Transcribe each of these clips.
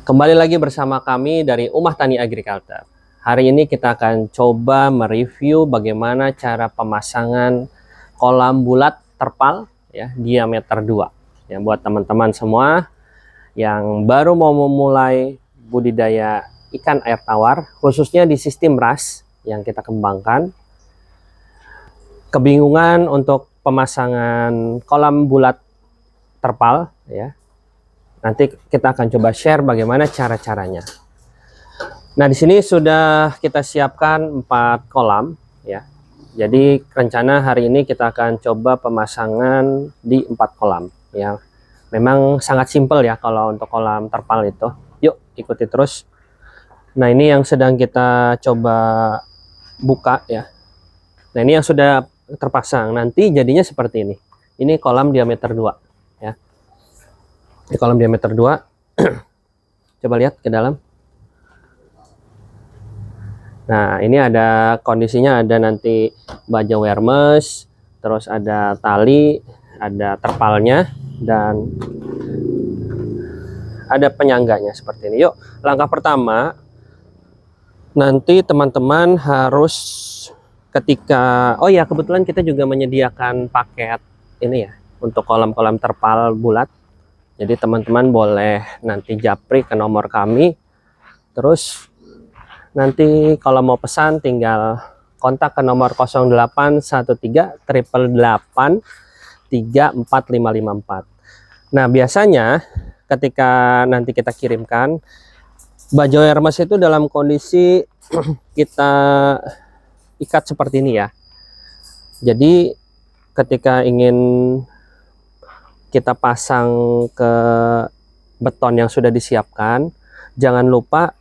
Kembali lagi bersama kami dari Umah Tani Agriculture. Hari ini kita akan coba mereview bagaimana cara pemasangan kolam bulat terpal ya, diameter 2. Ya, buat teman-teman semua yang baru mau memulai budidaya ikan air tawar, khususnya di sistem RAS yang kita kembangkan. Kebingungan untuk pemasangan kolam bulat terpal ya. Nanti kita akan coba share bagaimana cara-caranya. Nah, di sini sudah kita siapkan 4 kolam ya. Jadi rencana hari ini kita akan coba pemasangan di 4 kolam ya. Memang sangat simpel ya kalau untuk kolam terpal itu. Yuk ikuti terus. Nah, ini yang sedang kita coba buka ya. Nah, ini yang sudah terpasang. Nanti jadinya seperti ini. Ini kolam diameter 2 ya. Di kolam diameter 2 coba lihat ke dalam. Nah, ini ada kondisinya, ada nanti baja wermes, terus ada tali, ada terpalnya, dan ada penyangganya seperti ini. Yuk, langkah pertama nanti teman-teman harus ketika, oh ya, kebetulan kita juga menyediakan paket ini ya untuk kolam-kolam terpal bulat. Jadi teman-teman boleh nanti japri ke nomor kami, terus nanti kalau mau pesan tinggal kontak ke nomor 0813 888 34554. Nah, biasanya ketika nanti kita kirimkan, baja hermes itu dalam kondisi kita ikat seperti ini ya. Jadi ketika ingin kita pasang ke beton yang sudah disiapkan, jangan lupa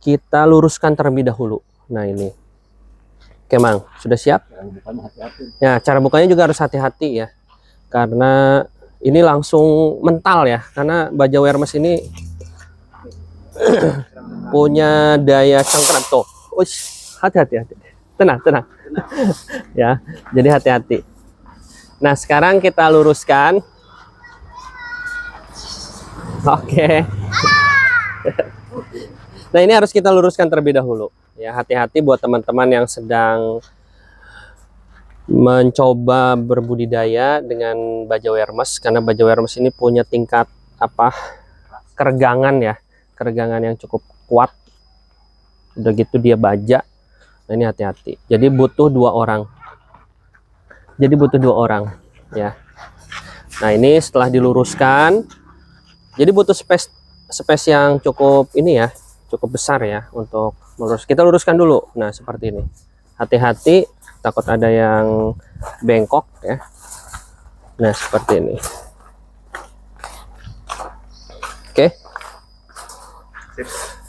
kita luruskan terlebih dahulu. Nah, ini. Oke, Mang, sudah siap? Ya, cara bukanya juga harus hati-hati ya. Karena ini langsung mental ya, karena baja wermes ini punya daya cengkram tuh. Ush, hati-hati. Tenang. Ya, jadi hati-hati. Nah, sekarang kita luruskan. Oke. Nah, ini harus kita luruskan terlebih dahulu. Ya, hati-hati buat teman-teman yang sedang mencoba berbudidaya dengan baja wermes, karena baja wermes ini punya tingkat keregangan ya, keregangan yang cukup kuat. Udah gitu dia baja. Nah, ini hati-hati. Jadi butuh 2 orang. Ya. Nah, ini setelah diluruskan, jadi butuh space yang cukup ini ya, cukup besar ya untuk melurus. Kita luruskan dulu. Nah, seperti ini. Hati-hati, takut ada yang bengkok ya. Nah, seperti ini. Oke.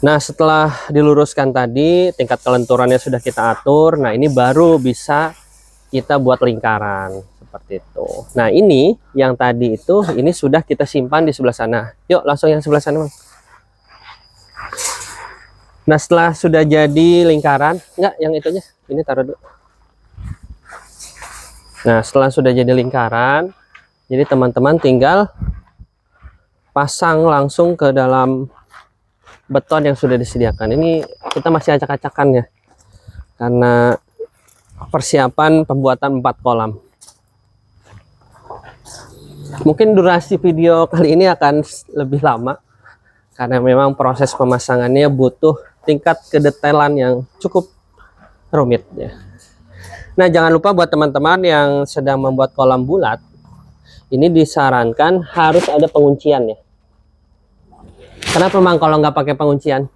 Nah, setelah diluruskan tadi, tingkat kelenturannya sudah kita atur. Nah, ini baru bisa kita buat lingkaran seperti itu. Nah, ini yang tadi itu, ini sudah kita simpan di sebelah sana. Yuk, langsung yang sebelah sana, Bang. Nah, setelah sudah jadi lingkaran, enggak yang itunya, ini taruh dulu. Nah, setelah sudah jadi lingkaran, jadi teman-teman tinggal pasang langsung ke dalam beton yang sudah disediakan. Ini kita masih acak-acakan ya, karena persiapan pembuatan 4 kolam. Mungkin durasi video kali ini akan lebih lama, karena memang proses pemasangannya butuh tingkat kedetailan yang cukup rumit ya. Nah, jangan lupa buat teman-teman yang sedang membuat kolam bulat, ini disarankan harus ada penguncian ya. Kenapa, Mang, kalau nggak pakai penguncian?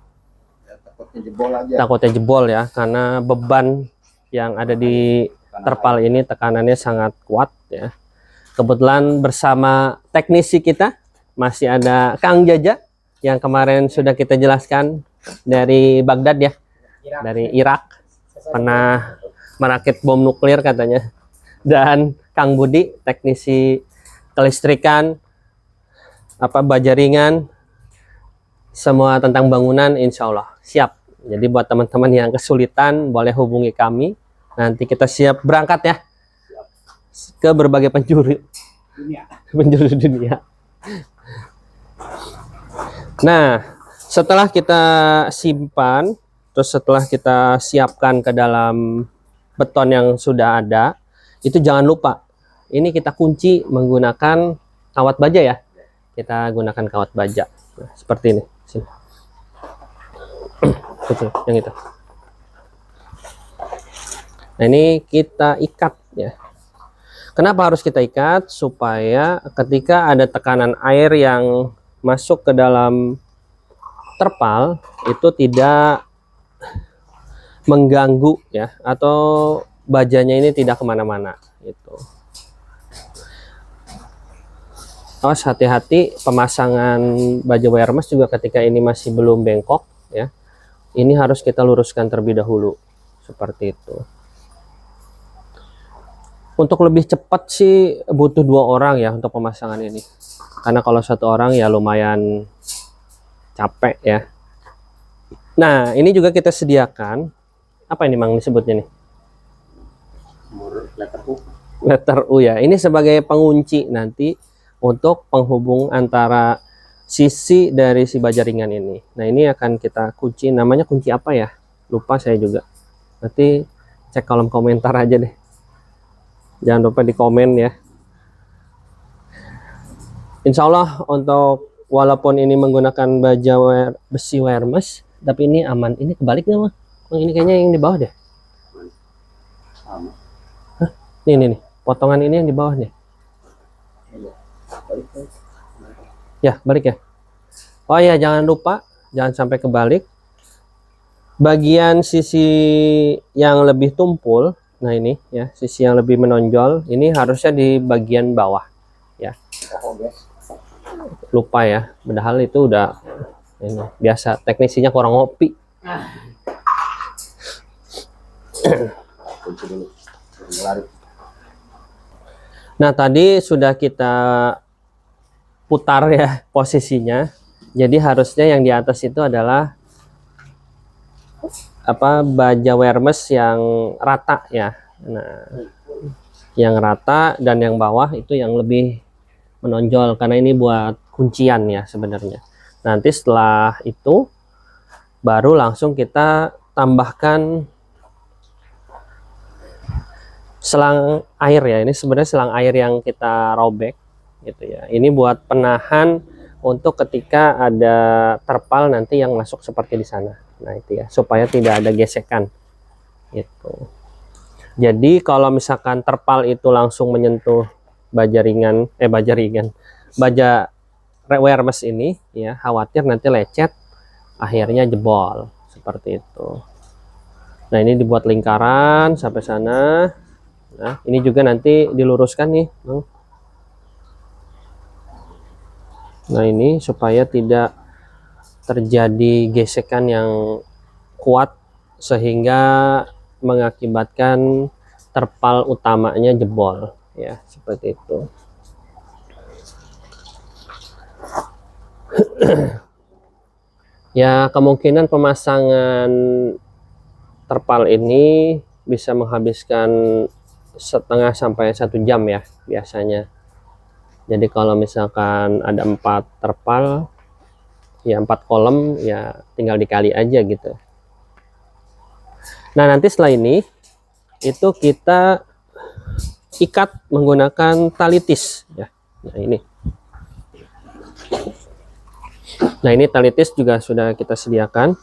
Ya, takutnya jebol aja. Takutnya jebol ya, karena beban yang ada di terpal ini tekanannya sangat kuat ya. Kebetulan bersama teknisi kita masih ada Kang Jaja yang kemarin sudah kita jelaskan dari Baghdad ya, dari Irak, pernah merakit bom nuklir katanya. Dan Kang Budi, teknisi kelistrikan, baja ringan, semua tentang bangunan, insya Allah siap. Jadi buat teman-teman yang kesulitan boleh hubungi kami. Nanti kita siap berangkat ya ke berbagai penjuru dunia. Nah, Setelah kita simpan, terus setelah kita siapkan ke dalam beton yang sudah ada, itu jangan lupa, ini kita kunci menggunakan kawat baja ya. Kita gunakan kawat baja. Nah, seperti ini. Sini. Itu, yang itu. Nah, ini kita ikat ya. Kenapa harus kita ikat? Supaya ketika ada tekanan air yang masuk ke dalam terpal itu tidak mengganggu ya, atau bajanya ini tidak kemana-mana gitu. Awas, hati-hati pemasangan baja wire mesh juga ketika ini masih belum bengkok ya. Ini harus kita luruskan terlebih dahulu seperti itu. Untuk lebih cepat sih butuh 2 orang ya untuk pemasangan ini. Karena kalau 1 orang ya lumayan capek ya. Nah, ini juga kita sediakan. Apa ini Mang disebutnya nih? Letter U. Letter U ya. Ini sebagai pengunci nanti untuk penghubung antara sisi dari si baja ringan ini. Nah, ini akan kita kunci. Namanya kunci apa ya? Lupa saya juga. Nanti cek kolom komentar aja deh. Jangan lupa di komen ya. Insya Allah untuk walaupun ini menggunakan baja besi wire mesh, tapi ini aman. Ini kebalik nggak Mang? Ini kayaknya yang di bawah deh. Sama. Hah? Nih. Potongan ini yang di bawah nih. Ya, balik ya. Oh ya, jangan lupa. Jangan sampai kebalik. Bagian sisi yang lebih tumpul. Nah ini ya, sisi yang lebih menonjol ini harusnya di bagian bawah ya. Lupa ya, padahal itu udah ini biasa, teknisinya kurang ngopi. Nah, tadi sudah kita putar ya posisinya. Jadi harusnya yang di atas itu adalah baja wire mesh yang rata ya. Nah, yang rata dan yang bawah itu yang lebih menonjol karena ini buat kuncian ya sebenarnya. Nanti setelah itu baru langsung kita tambahkan selang air ya. Ini sebenarnya selang air yang kita robek gitu ya. Ini buat penahan untuk ketika ada terpal nanti yang masuk seperti di sana. Nah itu ya, supaya tidak ada gesekan gitu. Jadi kalau misalkan terpal itu langsung menyentuh baja wire mesh ini ya, khawatir nanti lecet akhirnya jebol seperti itu. Nah ini dibuat lingkaran sampai sana. Nah ini juga nanti diluruskan nih Bang. Nah ini supaya tidak terjadi gesekan yang kuat sehingga mengakibatkan terpal utamanya jebol ya, seperti itu. Ya kemungkinan pemasangan terpal ini bisa menghabiskan setengah sampai 1 jam ya biasanya. Jadi kalau misalkan ada 4 terpal ya, 4 kolom ya, tinggal dikali aja gitu. Nah nanti setelah ini itu kita ikat menggunakan tali tis ya. Nah ini tali tis juga sudah kita sediakan.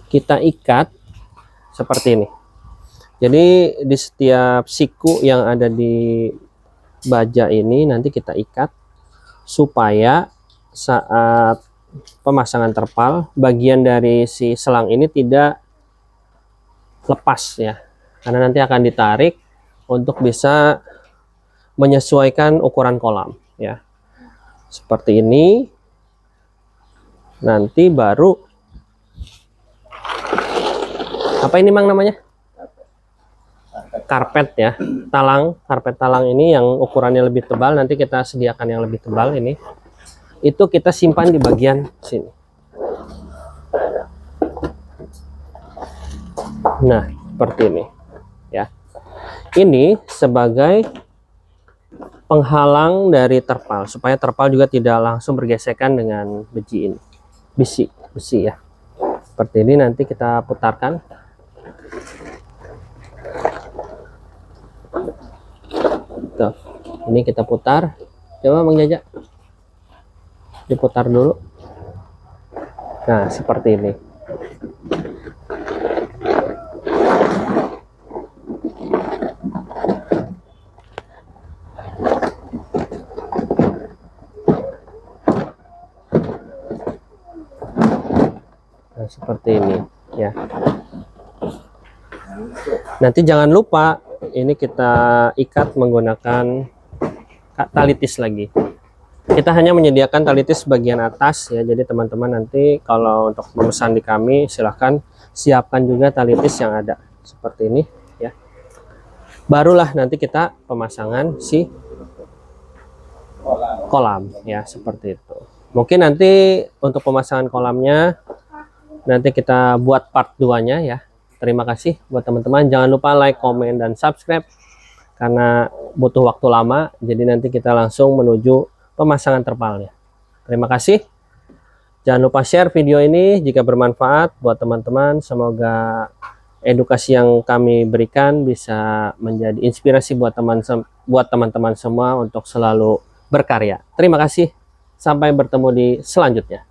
Kita ikat seperti ini. Jadi di setiap siku yang ada di baja ini nanti kita ikat supaya saat pemasangan terpal bagian dari si selang ini tidak lepas ya, karena nanti akan ditarik untuk bisa menyesuaikan ukuran kolam ya, seperti ini. Nanti baru apa ini Mang namanya, karpet ya, karpet talang ini yang ukurannya lebih tebal. Nanti kita sediakan yang lebih tebal ini, itu kita simpan di bagian sini. Nah seperti ini ya. Ini sebagai penghalang dari terpal supaya terpal juga tidak langsung bergesekan dengan besi ini. Besi ya. Seperti ini nanti kita putarkan. Tuh, ini kita putar. Coba Bang Jaja. Diputar dulu. Nah, seperti ini. Nah, seperti ini ya. Nanti jangan lupa ini kita ikat menggunakan talitis lagi. Kita hanya menyediakan talitis bagian atas ya. Jadi teman-teman nanti kalau untuk memesan di kami silahkan siapkan juga talitis yang ada seperti ini ya. Barulah nanti kita pemasangan si kolam ya, seperti itu. Mungkin nanti untuk pemasangan kolamnya nanti kita buat part 2-nya ya. Terima kasih buat teman-teman. Jangan lupa like, komen, dan subscribe karena butuh waktu lama. Jadi nanti kita langsung menuju pemasangan terpalnya. Terima kasih. Jangan lupa share video ini jika bermanfaat buat teman-teman. Semoga edukasi yang kami berikan bisa menjadi inspirasi buat teman-teman semua untuk selalu berkarya. Terima kasih. Sampai bertemu di selanjutnya.